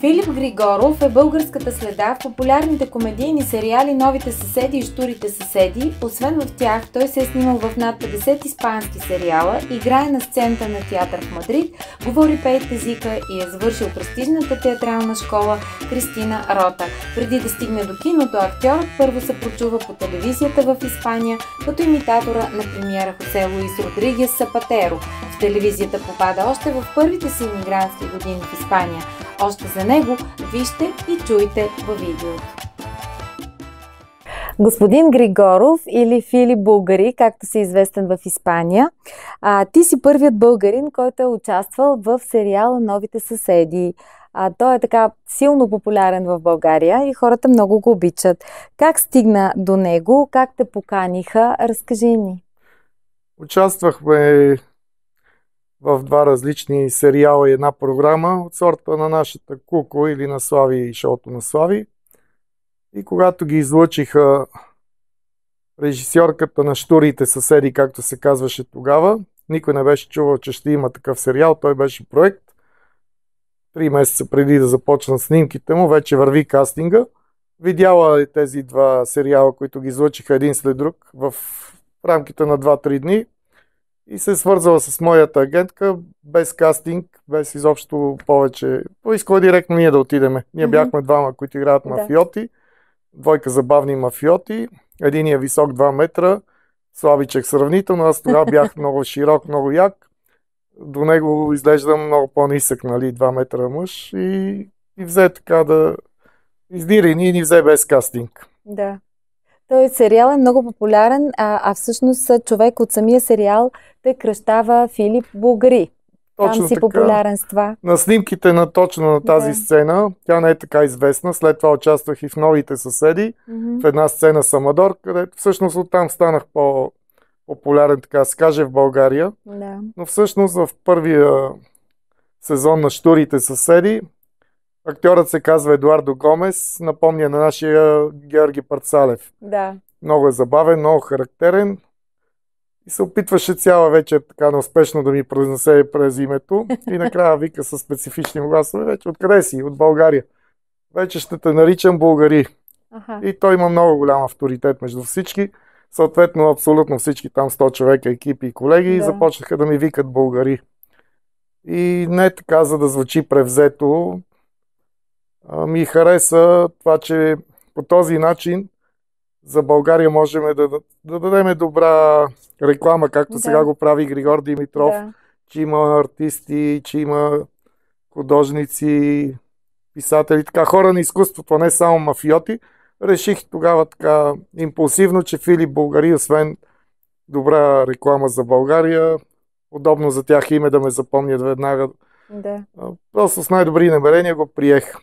Филип Григоров е българската следа в популярните комедийни сериали "Новите съседи" и "Щурите съседи". Освен в тях, той се е снимал в над 50 испански сериала, играе на сцената на театър в Мадрид, говори 5 езика и е завършил престижната театрална школа Кристина Рота. Преди да стигне до киното, актьорът първо се прочува по телевизията в Испания, като имитатора на премиера Хосе Луис Родригес Сапатеро. В телевизията попада още в първите си имигрантски години в Испания. Още за него вижте и чуйте във видеото. Господин Григоров или Филип Булгари, както си известен в Испания, ти си първият българин, който е участвал в сериала "Новите съседи". Той е така силно популярен в България и хората много го обичат. Как стигна до него? Как те поканиха? Разкажи ни. Участвахме в два различни сериала и една програма от сорта на нашата Куко или на Слави и шоуто на Слави. И когато ги излъчиха режисьорката на "Щурите съседи", както се казваше тогава, никой не беше чувал, че ще има такъв сериал. Той беше проект. 3 месеца преди да започнат снимките му, вече върви кастинга. Видяла тези два сериала, които ги излъчиха един след друг в рамките на 2-3 дни. И се е свързала с моята агентка, без кастинг, без изобщо повече. Поискала директно ние да отидеме. Ние бяхме двама, които играят мафиоти. Двойка забавни мафиоти. Единият висок 2 метра, слабичък сравнително. Аз тогава бях много широк, много як. До него изглеждам много по-нисък, 2 метра мъж. И взе така да издира и ни взе без кастинг. Да. Той сериал е много популярен, а всъщност човек от самия сериал те кръщава Филип Булгари. Точно там си така, популярен с това. На снимките точно на тази сцена, тя не е така известна. След това участвах и в "Новите съседи", в една сцена с Амадор, където всъщност оттам станах по-популярен, така се каже, в България. Да. Но всъщност в първия сезон на "Щурите съседи" актьорът се казва Едуардо Гомес, напомня на нашия Георги Парцалев. Да. Много е забавен, много характерен и се опитваше цяла вечер така неуспешно да ми произнесе през името и накрая вика със специфични гласове: "Вече откъде си?" "От България." "Вече ще те наричам Булгари." И той има много голям авторитет между всички. Съответно, абсолютно всички там 100 човека, екипи и колеги започнаха да ми викат Булгари. И не така, за да звучи превзето, ми хареса това, че по този начин за България можем да дадем добра реклама, както сега го прави Григор Димитров, че има артисти, че има художници, писатели, така хора на изкуството, не само мафиоти. Реших тогава така импулсивно, че Филип Булгари, освен добра реклама за България, удобно за тях име да ме запомнят веднага. Просто с най-добри намерения го приех.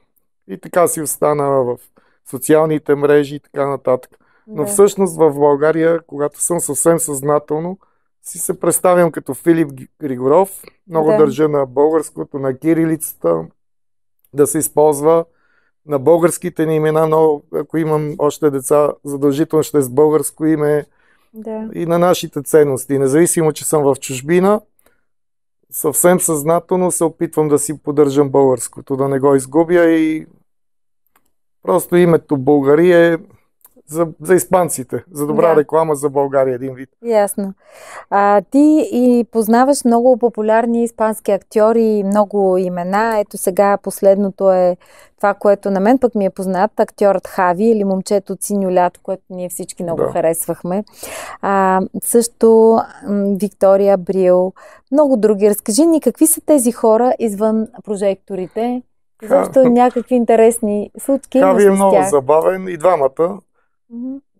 И така си остана в социалните мрежи и така нататък. Но всъщност в България, когато съм съвсем съзнателно, си се представям като Филип Григоров. Много държа на българското, на кирилицата, да се използва на българските ни имена, но ако имам още деца, задължително ще е с българско име и на нашите ценности. Независимо, че съм в чужбина, съвсем съзнателно се опитвам да си поддържам българското, да не го изгубя и просто името Булгари е за испанците, за добра реклама за България, един вид. Ясно. Ти и познаваш много популярни испански актьори и много имена. Ето сега последното е това, което на мен пък ми е познат, актьорът Хави или "Момчето от синьо лято", което ние всички много харесвахме. Също Виктория Брил, много други. Разкажи ни какви са тези хора извън прожекторите? Защо някакви интересни случки? Хави е много забавен и двамата.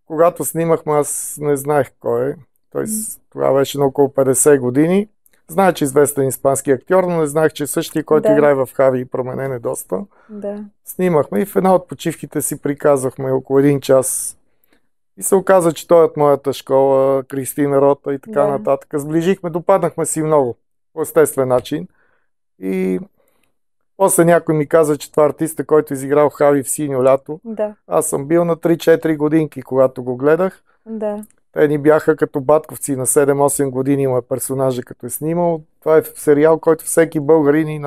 Когато снимахме, аз не знаех кой е. Той тогава беше на около 50 години. Знаех, че е известен испански актьор, но не знаех, че същия, който играе в Хави, и променен е доста. Снимахме и в една от почивките си приказвахме около 1 час. И се оказа, че той е от моята школа, Кристина Рота и така нататък. Сближихме, допаднахме си много по естествен начин. И после някой ми каза, че това артиста, който изиграл Хави в "Синьо лято". Аз съм бил на 3-4 годинки, когато го гледах. Те ни бяха като батковци, на 7-8 години има персонажа, като е снимал. Това е сериал, който всеки българин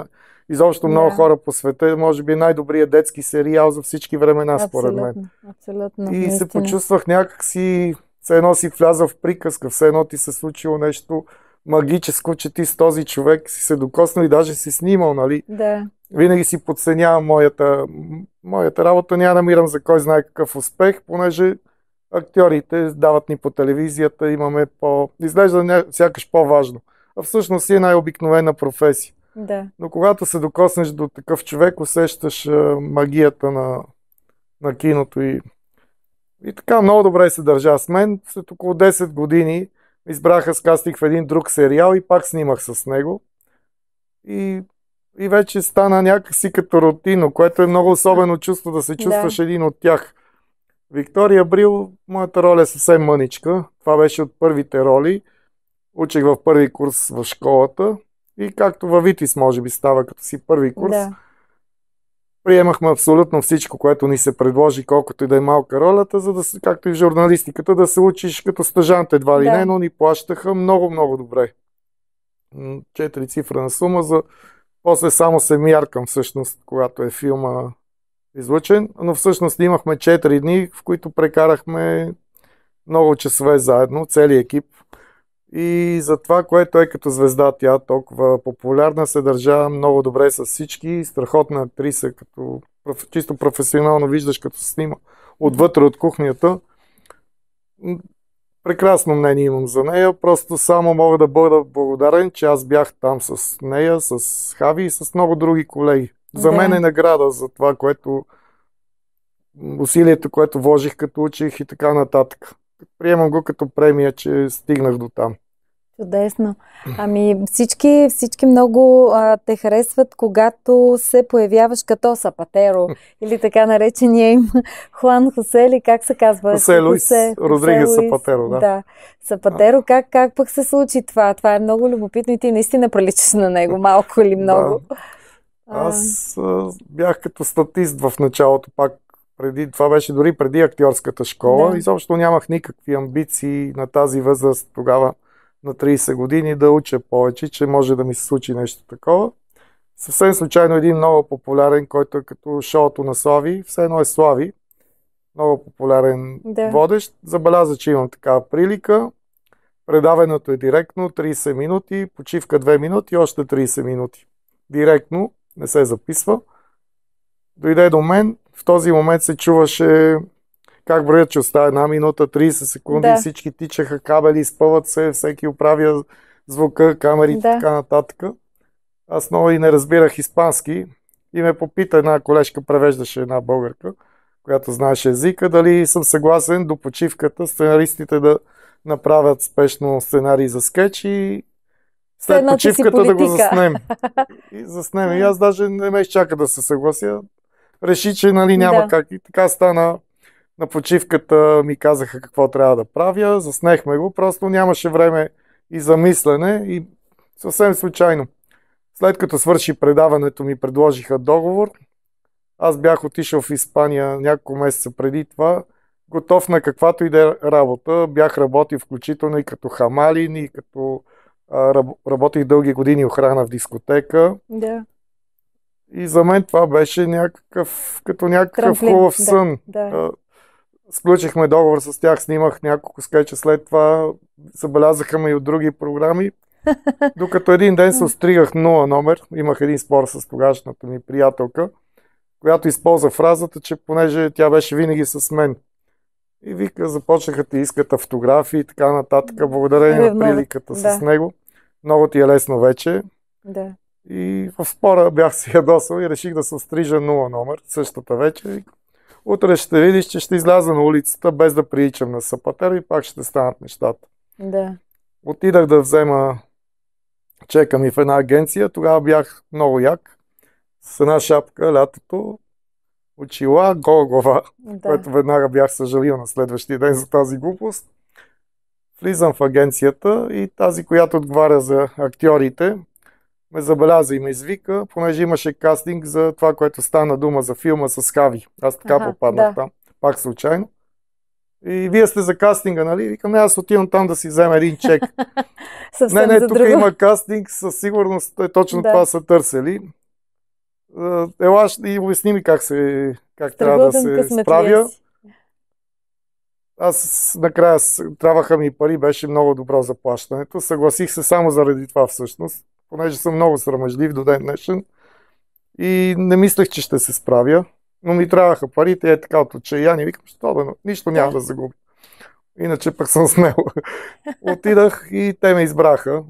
изобщо много хора по света. Може би най-добрият детски сериал за всички времена, според мен. Абсолютно. И наистина. се почувствах някакси, все едно си влязъл в приказка, все едно ти се случило нещо магическо, че ти с този човек си се докоснал и даже си снимал, нали? Да. Винаги си подценявам моята работа, няма намирам за кой знае какъв успех, понеже актьорите дават ни по телевизията, имаме изглежда сякаш по-важно. А всъщност си е най-обикновена професия. Да. Но когато се докоснеш до такъв човек, усещаш магията на киното и така много добре се държа с мен. След около 10 години избраха с кастинг в един друг сериал и пак снимах с него. И вече стана някакси като рутинно, което е много особено чувство да се чувстваш един от тях. Виктория Брил, моята роля е съвсем мъничка. Това беше от първите роли. Учих в първи курс в школата и както във Витис може би става като си първи курс. Да. Приемахме абсолютно всичко, което ни се предложи, колкото и да е малка ролята, за да, както и в журналистиката, да се учиш като стажант едва ли не, но ни плащаха много, много добре. 4 цифрена сума за... После само се мяркам всъщност, когато е филма излъчен, но всъщност имахме 4 дни, в които прекарахме много часове заедно, целият екип. И за това, което е като звезда, тя толкова популярна, се държа много добре с всички. Страхотна актриса, като чисто професионално виждаш, като се снима отвътре от кухнята. Прекрасно мнение имам за нея. Просто само мога да бъда благодарен, че аз бях там с нея, с Хави и с много други колеги. За мен е награда за това, което усилието, което вложих като учих и така нататък. Приемам го като премия, че стигнах до там. Чудесно. Всички много те харесват, когато се появяваш като Сапатеро или така наречения им Хуан Хосе, или как се казва? Хосе Луис Родригес Сапатеро, да. Сапатеро, как пък се случи това? Това е много любопитно и ти наистина приличаш на него, малко или много. Да. Аз бях като статист в началото, пак това беше дори преди актьорската школа. Изобщо нямах никакви амбиции на тази възраст тогава, на 30 години, да уча повече, че може да ми се случи нещо такова. Съвсем случайно един много популярен, който е като шоуто на Слави, все едно е Слави, много популярен водещ, забеляза, че имам такава прилика. Предаването е директно, 30 минути, почивка 2 минути, още 30 минути. Директно, не се записва. Дойде до мен, в този момент се чуваше как броят, че остава 1 минута, 30 секунди, всички тичаха кабели, изпъват се, всеки оправя звука, камерите, така нататък. Аз много и не разбирах испански и ме попита една колежка, превеждаше една българка, която знаеше езика, дали съм съгласен до почивката сценаристите да направят спешно сценарий за скетч и след почивката да го заснем. И заснем. И аз даже не ме изчака да се съглася. Реши, че няма как. И така стана. На почивката ми казаха какво трябва да правя. Заснехме го. Просто нямаше време и за мислене. И съвсем случайно. След като свърши предаването, ми предложиха договор. Аз бях отишъл в Испания няколко месеца преди това. Готов на каквато и да е работа. Бях работил включително и като хамалин, и като работих дълги години охрана в дискотека. Да. И за мен това беше някакъв хубав сън. Сключихме договор с тях, снимах няколко скетча, след това забелязаха ме и от други програми. Докато един ден се остригах 0 номер, имах един спор с тогашната ми приятелка, която използва фразата, че понеже тя беше винаги с мен. И вика, започнаха ти искат автографии и така нататък, благодарение на приликата с него. Много ти е лесно вече. Да. И в спора бях си ядосал и реших да се стрижа 0 номер същата вечер. Утре ще видиш, че ще изляза на улицата без да приличам на Сапатер и пак ще станат нещата. Да. Отидах да взема чека ми в една агенция. Тогава бях много як. С една шапка, лятото, очила, гола глава, което веднага бях съжалил на следващия ден за тази глупост. Влизам в агенцията и тази, която отговаря за актьорите, ме забеляза и ме извика, понеже имаше кастинг за това, което стана дума за филма с Хави. Аз така попаднах там, пак случайно. И вие сте за кастинга, нали? Викам, аз отивам там да си взема един чек. Не, тук има кастинг, със сигурност точно това са търсили. Ела и обясни ми как трябва да се справя. Аз накрая трябваха ми пари, беше много добро заплащането. Съгласих се само заради това всъщност, понеже съм много срамежлив до ден днешен и не мислех, че ще се справя, но ми трябваха парите, така от отчаяние, викам, нищо няма да загубя. Иначе пък съм смел. Отидах и те ме избраха,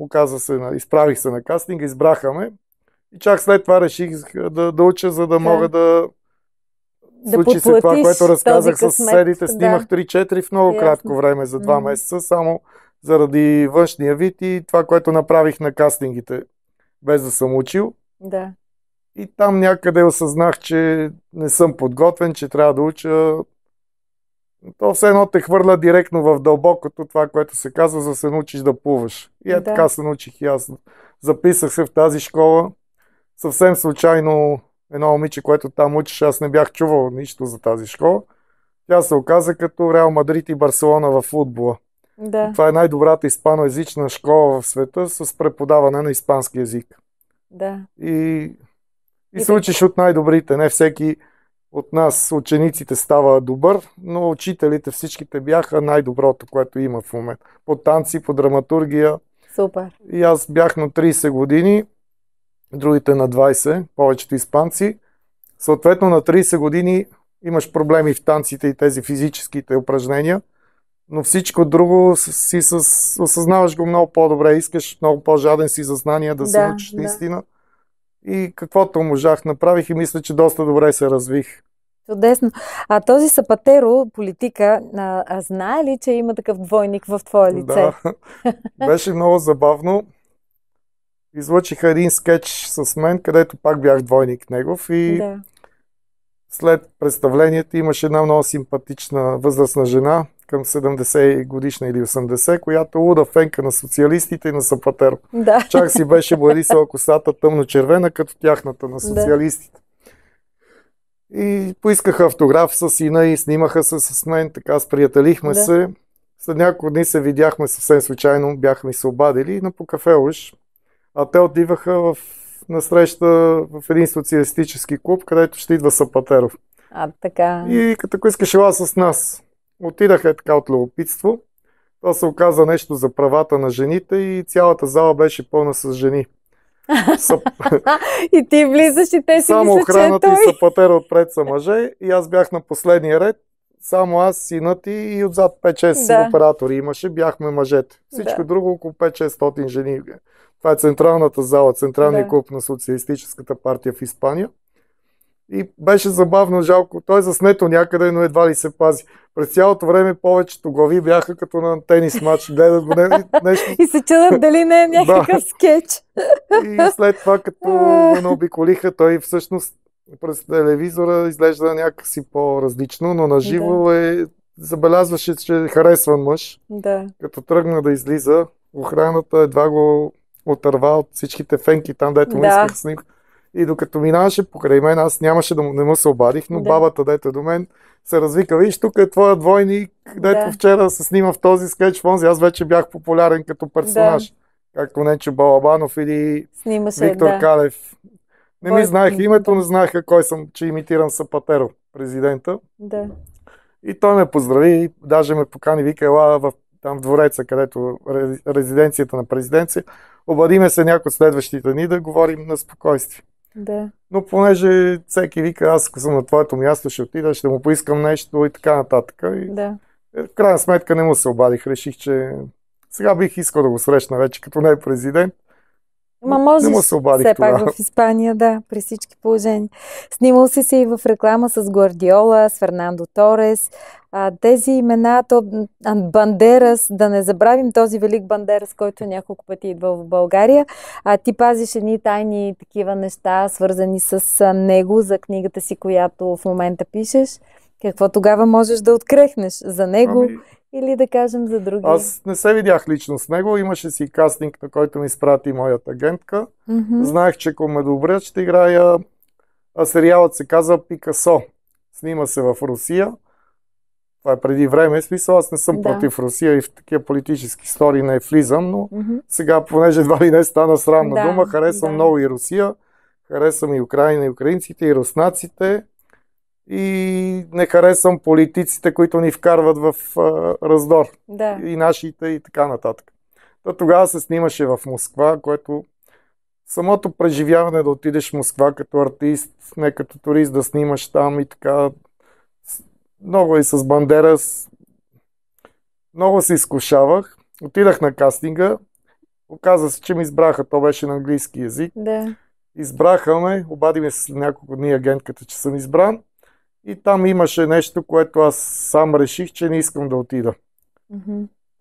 изправих се на кастинга, избраха ме и чак след това реших да уча, за да мога да случи се това, което разказах с съседите. Снимах 3-4 в много кратко време, за 2 месеца, само заради външния вид и това, което направих на кастингите, без да съм учил. Да. И там някъде осъзнах, че не съм подготвен, че трябва да уча. То все едно те хвърля директно в дълбокото, това, което се казва, за да се научиш да плуваш. И така се научих и аз. Записах се в тази школа. Съвсем случайно едно момиче, което там учиш, аз не бях чувал нищо за тази школа. Тя се оказа като Реал Мадрид и Барселона в футбола. Да. Това е най-добрата испаноязична школа в света с преподаване на испански език. Да. И се учиш от най-добрите. Не всеки от нас, учениците, става добър, но учителите всичките бяха най-доброто, което има в момента. По танци, по драматургия. Супер. И аз бях на 30 години, другите на 20, повечето испанци. Съответно на 30 години имаш проблеми в танците и тези физическите упражнения, но всичко друго осъзнаваш го много по-добре, искаш много по-жаден си за знания, да се научиш наистина. И каквото можах направих и мисля, че доста добре се развих. Чудесно. А този Сапатеро, политика, знае ли, че има такъв двойник в твое лице? Да, беше много забавно. Излъчиха един скетч с мен, където пак бях двойник негов и след представлението имаше една много симпатична възрастна жена, към 70 годишна или 80, която луда фенка на социалистите и на Сапатеро. Да. Чак си беше боядисала косата тъмно-червена, като тяхната на социалистите. И поискаха автограф с сина и снимаха се с мен, така сприятелихме се. След няколко дни се видяхме съвсем случайно, бяхме се обадили на по кафе уж. А те отиваха на среща в един социалистически клуб, където ще идва Сапатеров. Така. И като искаш ела с нас. Отидаха така от любопитство. Това се оказа нещо за правата на жените и цялата зала беше пълна с жени. И ти влизаш и те си само мислят, охраната и Сапатера отпред са мъже и аз бях на последния ред. Само аз, синът и отзад 5-6 оператори имаше, бяхме мъжете. Всичко друго около 5-600 жени. Това е централната зала, централния клуб на Социалистическата партия в Испания. И беше забавно, жалко. Той е заснето някъде, но едва ли се пази. През цялото време повечето глави бяха като на тенис матч. Гледат го нещо. И се чудят дали не е някакъв скетч. И след това, като го наобиколиха, той всъщност през телевизора изглежда някакси по-различно, но наживо забелязваше, че е харесван мъж. Като тръгна да излиза, охраната едва го отърва от всичките фенки там, дето му исках с них. И докато минаваше покрай мен, аз нямаше не му се обадих, но бабата, дето е до мен, се развика: виж, тук е твоя двойник, дето вчера се снима в този скетч в онзи. Аз вече бях популярен като персонаж. Както Ненчо Балабанов или Виктор Калев. Не ми знаеха името, не знаеха кой съм, че имитирам Сапатеро, президента. И той ме поздрави, даже ме покани, вика: ела там в двореца, където резиденцията на президенция. Обадиме се някои от следващите дни да говорим на спокойствие. Но понеже всеки вика: аз ако съм на твоето място, ще отида, ще му поискам нещо и така нататък. И в крайна сметка не му се обадих. Реших, че сега бих искал да го срещна вече, като не е президент. Можеш все пак в Испания, при всички положения. Снимал си се и в реклама с Гвардиола, с Фернандо Торес. Тези имена, Бандерас, да не забравим този велик Бандерас, който няколко пъти идва в България. Ти пазиш едни тайни такива неща, свързани с него, за книгата си, която в момента пишеш. Какво тогава можеш да открехнеш за него? Или да кажем за други? Аз не се видях лично с него. Имаше си кастинг, на който ми изпрати моята агентка. Знаех, че ако ме одобрят, ще играя. Сериалът се казва Пикасо. Снима се в Русия. Това е преди време. Смисъл, аз не съм против Русия и в такива политически истории не влизам, но сега, понеже едва ли не стана срамна дума, харесвам много и Русия. Харесвам и Украина, и украинците, и руснаците. И не харесвам политиците, които ни вкарват в раздор. Да. И нашите, и така нататък. Тогава се снимаше в Москва, което самото преживяване да отидеш в Москва като артист, не като турист, да снимаш там и така. Много и с Бандера. Много се изкушавах. Отидах на кастинга. Оказа се, че ме избраха. То беше на английски език. Да. Избраха ме. Обади ме след няколко дни агентката, че съм избран. И там имаше нещо, което аз сам реших, че не искам да отида.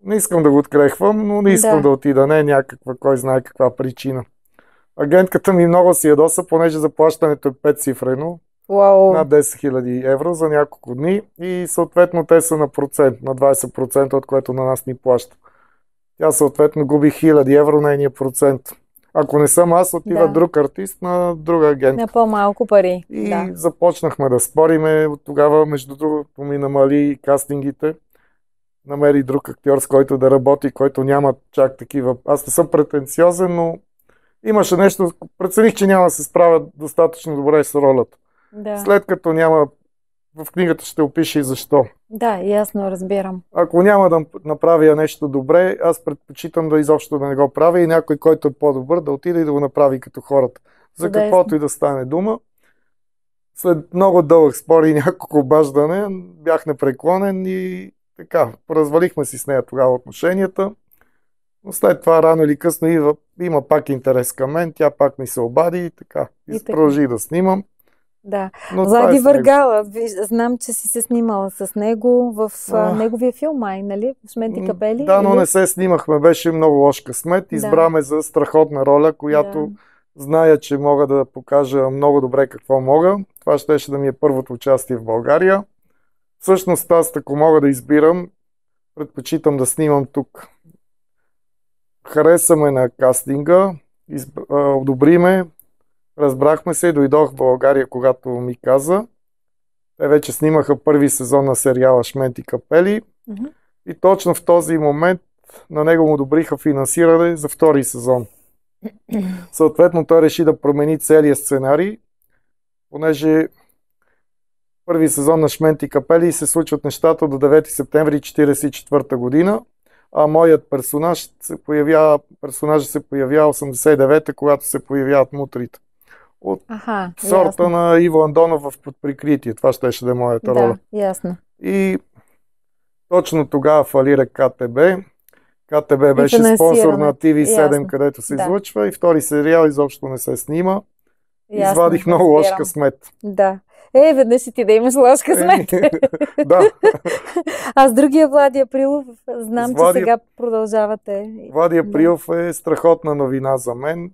Не искам да го открехвам, но не искам да отида. Не е някаква, кой знае каква причина. Агентката ми много си ядоса, понеже заплащането е 5 цифрено. Над 10 000 евро за няколко дни. И съответно те са на процент, на 20%, от което на нас ни плаща. Тя съответно губи 1000 евро нейния процент. Ако не съм аз, отива друг артист на друга агентка. На по-малко пари. И започнахме да спориме. От тогава, между другото, ми намали кастингите. Намери друг актьор, с който да работи, който няма чак такива. Аз не съм претенциозен, но имаше нещо. Прецених, че няма да се справя достатъчно добре с ролята. Да. След като няма, в книгата ще опиша и защо. Да, ясно, разбирам. Ако няма да направя нещо добре, аз предпочитам да изобщо да не го правя и някой, който е по-добър, да отиде и да го направи като хората. За каквото и да стане дума. След много дълъг спор и няколко обаждане, бях непреклонен и така, развалихме си с нея тогава отношенията. Но след това рано или късно има пак интерес към мен, тя пак ми се обади и така. И продължи да снимам. Да. Влади Въргала, знам, че си се снимала с него в неговия филм, нали? В Шмент и капели. Да, но не се снимахме, беше много лош късмет. Избраме за страхотна роля, която зная, че мога да покажа много добре какво мога. Това щеше да ми е първото участие в България. Всъщност аз, ако мога да избирам, предпочитам да снимам тук. Харесаме на кастинга, одобри ме, разбрахме се и дойдох в България, когато ми каза. Те вече снимаха първи сезон на сериала Шмент и капели. И точно в този момент на него му одобриха финансиране за втори сезон. Съответно той реши да промени целия сценарий, понеже първи сезон на Шмент и капели се случват нещата до 9 септември 1944 година, а моят персонажът се появява 89-та, когато се появяват мутрите. От сорта на Иво Андонов в Под прикритие. Това щеше да е моята роля. Ясно. И точно тогава фалира КТБ. КТБ беше спонсор на TV7, където се излъчва и втори сериал изобщо не се снима. Извадих много лош късмет. Да. Веднъж и ти да имаш лош късмет. Да. А с другия Влади Априлов, знам, че сега продължавате. Влади Априлов е страхотна новина за мен.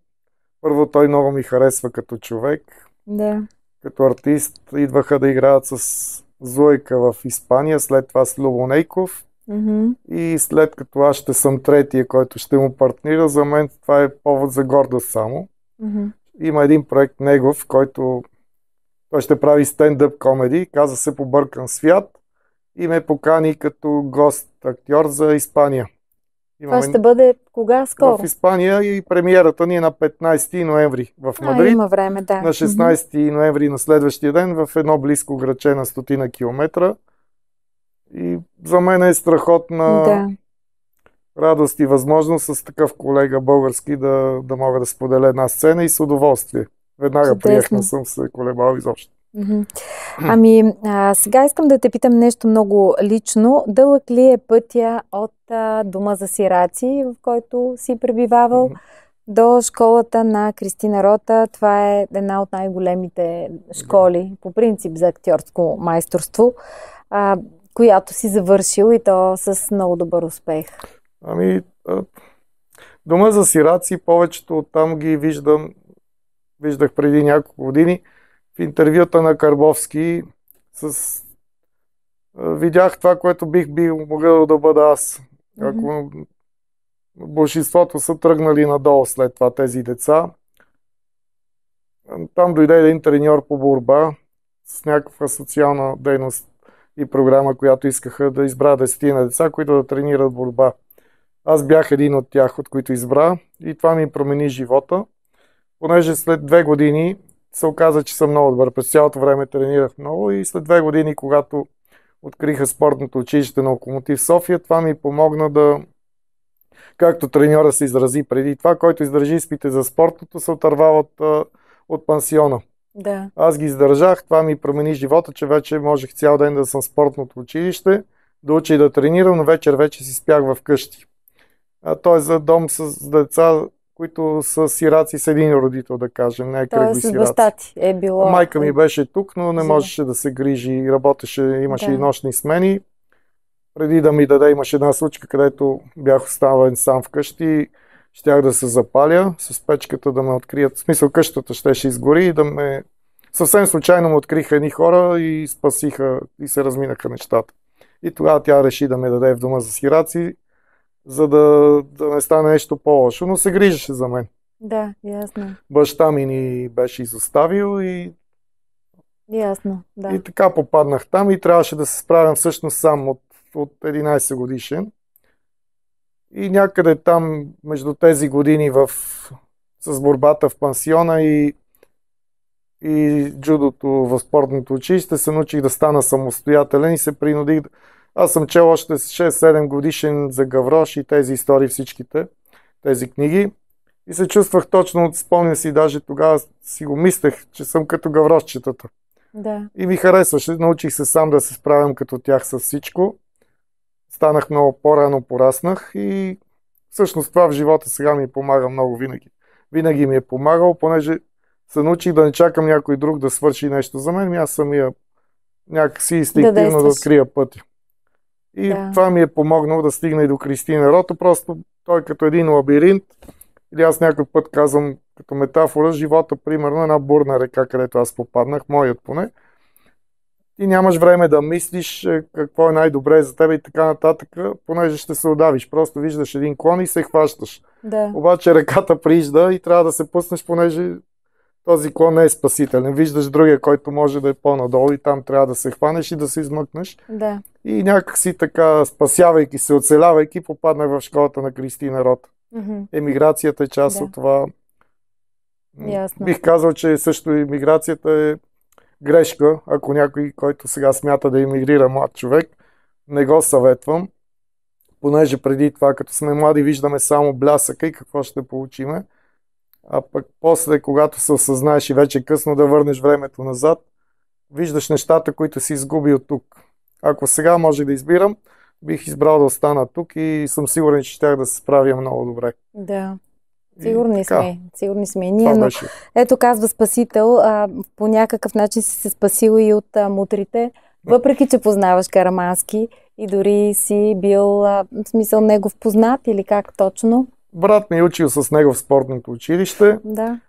Първо, той много ми харесва като човек. Да. Като артист идваха да играят с Зуйка в Испания, след това с Любо Нейков. И след като аз ще съм третия, който ще му партнира, за мен това е повод за гордост само. Има един проект негов, който той ще прави стендъп комеди, каза се Побъркан свят и ме покани като гост актьор за Испания. Това ще бъде кога? Скоро? В Испания и премиерата ни е на 15 ноември в Мадрид. Има време, да. На 16 ноември на следващия ден в едно близко градче на 100 километра. И за мен е страхотна радост и възможност с такъв колега български да мога да споделя една сцена и с удоволствие. Веднага приех, не съм се колебал изобщо. Ами, сега искам да те питам нещо много лично. Дълъг ли е пътя от дома за сираци, в който си пребивавал, до школата на Кристина Рота? Това е една от най-големите школи, по принцип, за актьорско майсторство, която си завършил и то с много добър успех. Ами, дома за сираци, повечето оттам ги виждах преди няколко години в интервюта на Карбовски. Видях това, което бих могъл да бъда аз. Ако большинството са тръгнали надолу след това тези деца. Там дойде един треньор по борба с някаква социална дейност и програма, която искаха да избра 10 на деца, които да тренират борба. Аз бях един от тях, от които избра и това ми промени живота, понеже след 2 години се оказа, че съм много добър. През цялото време тренирах много и след 2 години, когато откриха спортното училище на Локомотив София, това ми помогна да, както треньора се изрази преди това, който издържи изпите за спортното, се отърва от пансиона. Да. Аз ги издържах, това ми промени живота, че вече можех цял ден да съм в спортното училище, да уча и да тренирам, но вечер вече си спях в къщи. Той е за дом с деца, които са сираци с един родител, да кажем, не е кръгли сираци. Тоест баща ти е било... Майка ми беше тук, но не можеше да се грижи, работеше, имаше и нощни смени. Преди да ми даде, имаше една случка, където бях оставен сам вкъщи, щях да се запаля с печката, да ме открият. В смисъл, къщата щеше изгори и да ме... Съвсем случайно ме откриха едни хора и спасиха и се разминаха нещата. И тогава тя реши да ме даде в дома за сираци, за да не стане нещо по-лошо, но се грижеше за мен. Да, ясно. Баща ми ни беше изоставил и... Ясно, да. И така попаднах там и трябваше да се справям всъщност сам от 11 годишен. И някъде там, между тези години с борбата в пансиона и джудото в спортното училище, се научих да стана самостоятелен и се принудих. Аз съм чел още 6-7 годишен за Гаврош и тези истории, всичките тези книги. И се чувствах точно, спомням си, даже тогава си го мислех, че съм като Гаврошчетата. Да. И ми харесваше, научих се сам да се справям като тях с всичко. Станах много по-рано, пораснах и всъщност това в живота сега ми помага много винаги. Винаги ми е помагало, понеже се научих да не чакам някой друг да свърши нещо за мен, аз самия някакси инстинктивно да открия пътя. И това ми е помогнало да стигна и до Кристина Рото, просто той като един лабиринт, или аз някой път казвам като метафора, живота, примерно една бурна река, където аз попаднах, моят поне. Ти нямаш време да мислиш какво е най-добре за теб и така нататък, понеже ще се удавиш. Просто виждаш един клон и се хващаш. Да. Обаче реката приижда и трябва да се пуснеш, понеже този клон не е спасителен. Виждаш другия, който може да е по-надолу и там трябва да се хванеш и да се измъкнеш. Да. И някакси така, спасявайки се, оцелявайки, попаднах в школата на Кристина Рот. Емиграцията е част от това. Ясно. Бих казал, че също емиграцията е грешка, ако някой, който сега смята да емигрира млад човек, не го съветвам, понеже преди това, като сме млади, виждаме само блясъка и какво ще получиме, а пък после, когато се осъзнаеш и вече късно да върнеш времето назад, виждаш нещата, които си изгуби от тук. Ако сега може да избирам, бих избрал да остана тук и съм сигурен, че щях да се справя много добре. Да. Сигурни сме. Ние, но, ето казва Спасител, по някакъв начин си се спасил и от мутрите, въпреки че познаваш Карамански и дори си бил, в смисъл, негов познат или как точно? Брат ми е учил с него в спортното училище. Да.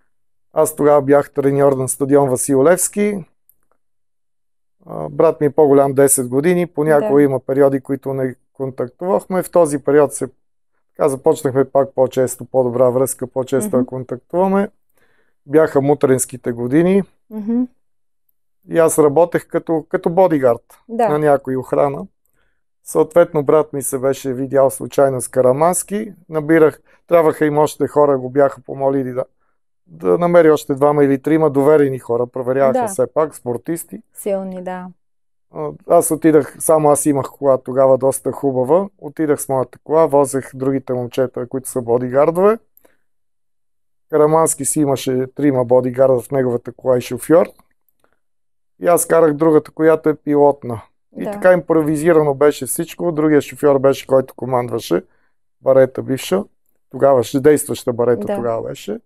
Аз тогава бях треньор на стадион Васил Левски. Брат ми е по-голям 10 години. Понякога има периоди, които не контактувахме. В този период започнахме пак по-често, по-добра връзка, по-често да контактуваме. Бяха мутренските години. И аз работех като бодигард на някой охрана. Съответно, брат ми се беше видял случайно с Карамански. Трябваха им още хора, го бяха помолили да намери още 2 или 3 доверени хора. Проверяваха все пак, спортисти. Силни, да. Аз отидах, само аз имах кола тогава доста хубава. Отидах с моята кола, возех другите момчета, които са бодигардове. Карамански си имаше 3 бодигарда в неговата кола и шофьор. И аз карах другата, която е пилотна. И така импровизирано беше всичко. Другия шофьор беше, който командваше. Барета бивша. Тогава действаща барета тогава беше.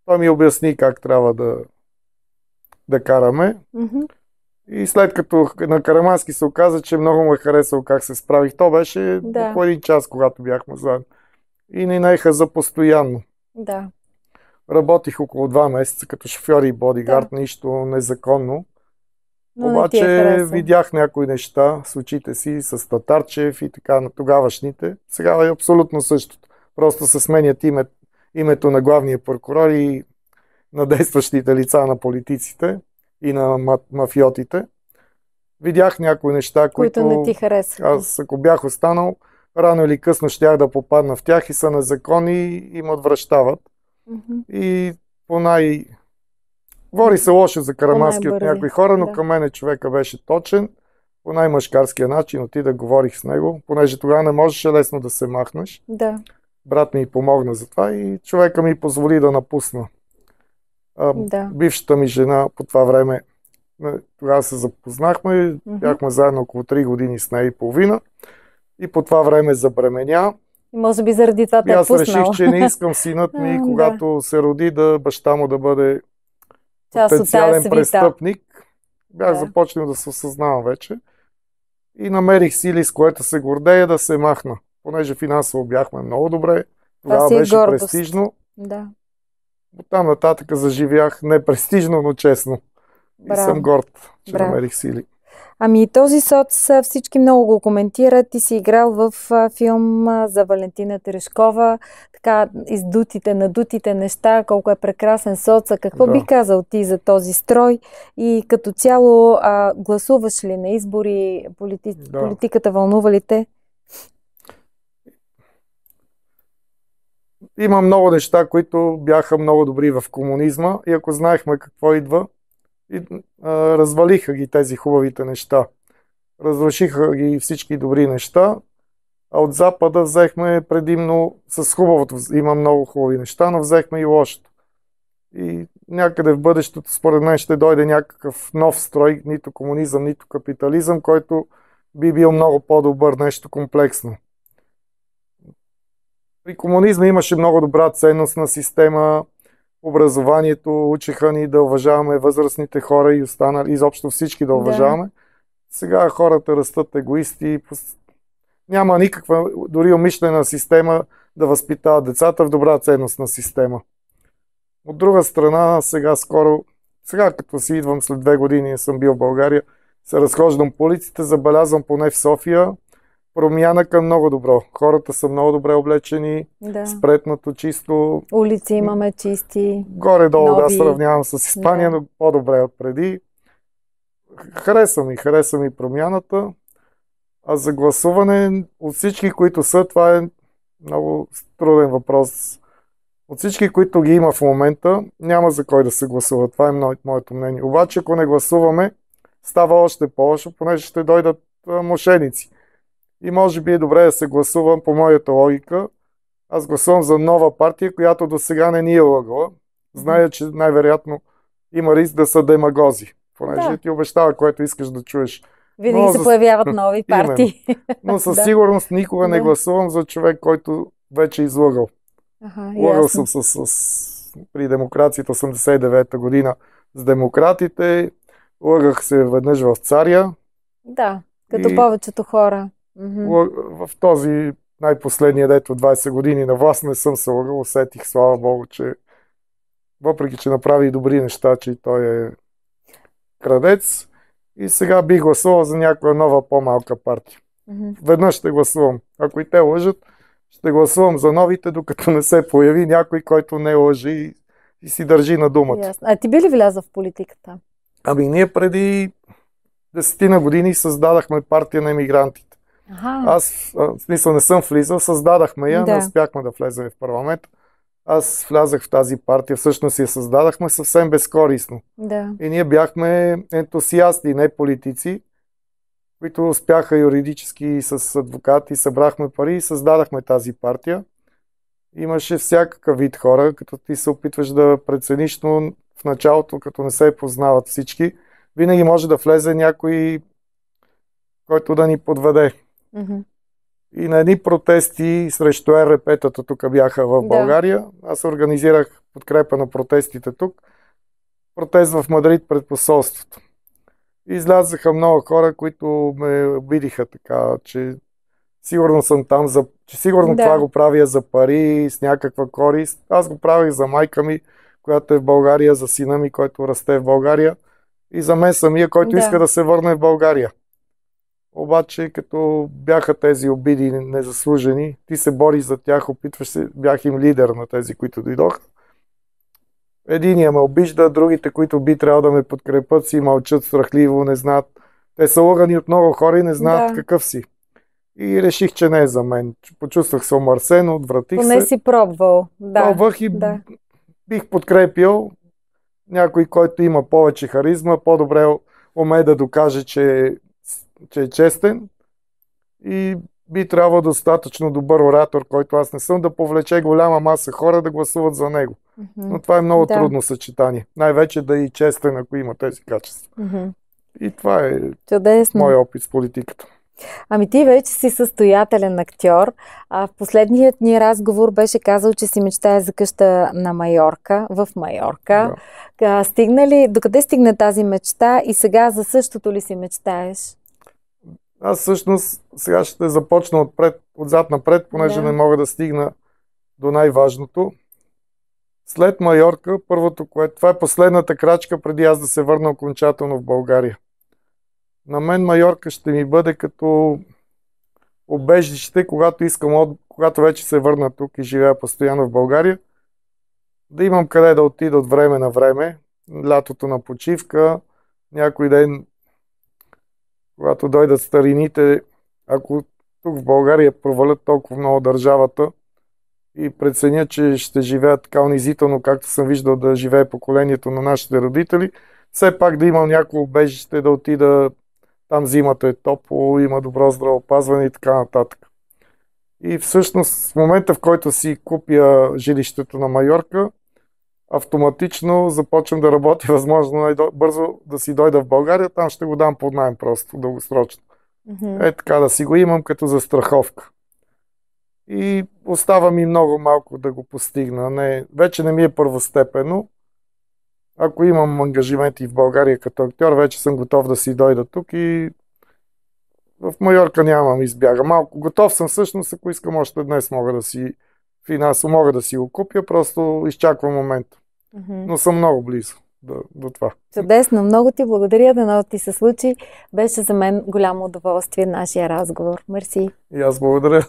Той ми обясни как трябва да караме. И след като на Карамански се оказа, че много му е харесал как се справих. То беше около 1 час, когато бяхме заедно. И ни наеха за постоянно. Да. Работих около 2 месеца като шофьор и бодигард, нищо незаконно. Но обаче видях някои неща с очите си, с Татарчев и така на тогавашните. Сега е абсолютно същото. Просто се сменят името на главния прокурор и на действащите лица на политиците и на мафиотите. Видях някои неща, които не ти харесват. Аз, ако бях останал, рано или късно щях да попадна в тях и са незаконни и ме отвращават. И по Говори се лошо за Карамански от най-бързи. някои хора, но Да. към мене човека беше точен. По най-мъжкарския начин отидах, говорих с него, понеже тогава не можеше лесно да се махнеш. Да. Брат ми помогна за това и човека ми позволи да напусна. Да. Бившата ми жена по това време, тогава се запознахме, бяхме заедно около 3 години с нея и половина и по това време забременя. И може би заради това те е Аз пуснал. реших, че не искам синът ми, когато се роди, да баща му да бъде потенциален престъпник. Бях започнал да се осъзнавам вече и намерих сили, с което се гордея да се махна. Понеже финансово бяхме много добре, тогава беше престижно. Да. Оттам нататък заживях не престижно, но честно. И съм горд, че намерих сили. Ами този соц всички много го коментират. Ти си играл в филм за Валентина Терешкова. Така, издутите, надутите неща, колко е прекрасен соца. Какво би казал ти за този строй? И като цяло гласуваш ли на избори? Политиката вълнува ли те? Има много неща, които бяха много добри в комунизма и ако знаехме какво идва, развалиха ги тези хубавите неща. Разрушиха ги всички добри неща, а от Запада взехме предимно с хубавото. Има много хубави неща, но взехме и лошото. И някъде в бъдещето, според мен, ще дойде някакъв нов строй, нито комунизъм, нито капитализъм, който би бил много по-добър, нещо комплексно. При комунизма имаше много добра ценностна система, образованието, учиха ни да уважаваме възрастните хора и останали, изобщо всички да уважаваме. Сега хората растат егоисти, няма никаква, дори умишлена система да възпитава децата в добра ценностна система. От друга страна, сега като си идвам след 2 години, съм бил в България, се разхождам по улиците, забелязвам поне в София промяна към много добро. Хората са много добре облечени, спретнато, чисто. Улици имаме чисти. Горе-долу сравнявам с Испания, но по-добре от преди. Хареса ми промяната. А за гласуване от всички, които са, това е много труден въпрос. От всички, които ги има в момента, няма за кой да се гласува. Това е моето мнение. Обаче, ако не гласуваме, става още по-лошо, понеже ще дойдат мошеници. И може би е добре да се гласувам по моята логика. Аз гласувам за нова партия, която до сега не ни е лъгала. Зная, че най-вероятно има риск да са демагози. Понеже ти обещава, което искаш да чуеш. Винаги се появяват нови партии. Но със сигурност никога не гласувам за човек, който вече е излъгал. Лъгал съм при демокрацията 89-та година с демократите. Лъгах се веднъж в Царя. Да, като повечето хора. В този най-последния дето 20 години на власт не съм се лъгал. Усетих, слава Богу, че въпреки, че направи добри неща, че той е крадец. И сега бих гласувал за някоя нова по-малка партия. Веднъж ще гласувам. Ако и те лъжат, ще гласувам за новите, докато не се появи някой, който не лъжи и си държи на думата. Ясно. А ти би ли влязъл в политиката? Ами ние преди 10 години създадахме партия на емигрантите. Аз, в смисъл, не съм влизал, създадахме я, не успяхме да влезем в парламент. Аз влязах в тази партия, всъщност я създадахме съвсем безкорисно. И ние бяхме ентусиасти, не политици, които успяха юридически с адвокати, събрахме пари и създадахме тази партия. Имаше всякакъв вид хора, като ти се опитваш да прецениш, но в началото, като не се познават всички, винаги може да влезе някой, който да ни подведе. И на едни протести срещу ЕРП-тата тук бяха в България. Аз организирах подкрепа на протестите тук. Протест в Мадрид пред посолството. Излязаха много хора, които ме обидиха така, че сигурно съм там, че сигурно това го правя за пари, с някаква корист. Аз го правих за майка ми, която е в България, за сина ми, който расте в България и за мен самия, който иска да се върне в България. Обаче, като бяха тези обиди незаслужени, ти се бори за тях, опитваш се, бях им лидер на тези, които дойдоха. Единия ме обижда, другите, които би трябвало да ме подкрепят, си мълчат страхливо, не знаят. Те са лъгани от много хора и не знаят какъв си. И реших, че не е за мен. Почувствах се омърсен, отвратих се. Поне си пробвал. Пробвах и бих подкрепил. някой, който има повече харизма, по-добре умее да докаже, че е честен и би трябвало достатъчно добър оратор, който аз не съм, да повлече голяма маса хора да гласуват за него. Но това е много трудно съчетание. Най-вече да е и честен, ако има тези качества. И това е мой опит с политиката. Ами ти вече си състоятелен актьор. В последният ни разговор беше казал, че си мечтае за къща на Майорка, в Майорка. Да. Докъде стигна тази мечта и сега за същото ли си мечтаеш? Аз всъщност сега ще започна отзад напред, понеже не мога да стигна до най-важното. След Майорка, това е последната крачка преди аз да се върна окончателно в България. На мен Майорка ще ми бъде като убежище, когато вече се върна тук и живея постоянно в България, да имам къде да отида от време на време, лятото на почивка, някой ден, когато дойдат старините, ако тук в България провалят толкова много държавата и преценя, че ще живеят така унизително, както съм виждал да живее поколението на нашите родители, все пак да имам някакво убежище, да отида. Там зимата е топло, има добро здравеопазване и така нататък. И всъщност в момента, в който си купя жилището на Майорка, автоматично започвам да работя възможно най-бързо да си дойда в България. Там ще го дам под наем просто, дългосрочно. Така да си го имам като застраховка. И остава ми много малко да го постигна. Вече не ми е първостепенно. Ако имам ангажименти в България като актьор, вече съм готов да си дойда тук и в Майорка нямам избяга. Малко готов съм всъщност, ако искам още днес мога да си го купя, просто изчаквам момента. Но съм много близо до това. Чудесно, много ти благодаря, дано ти се случи. Беше за мен голямо удоволствие нашия разговор. Мерси. И аз благодаря.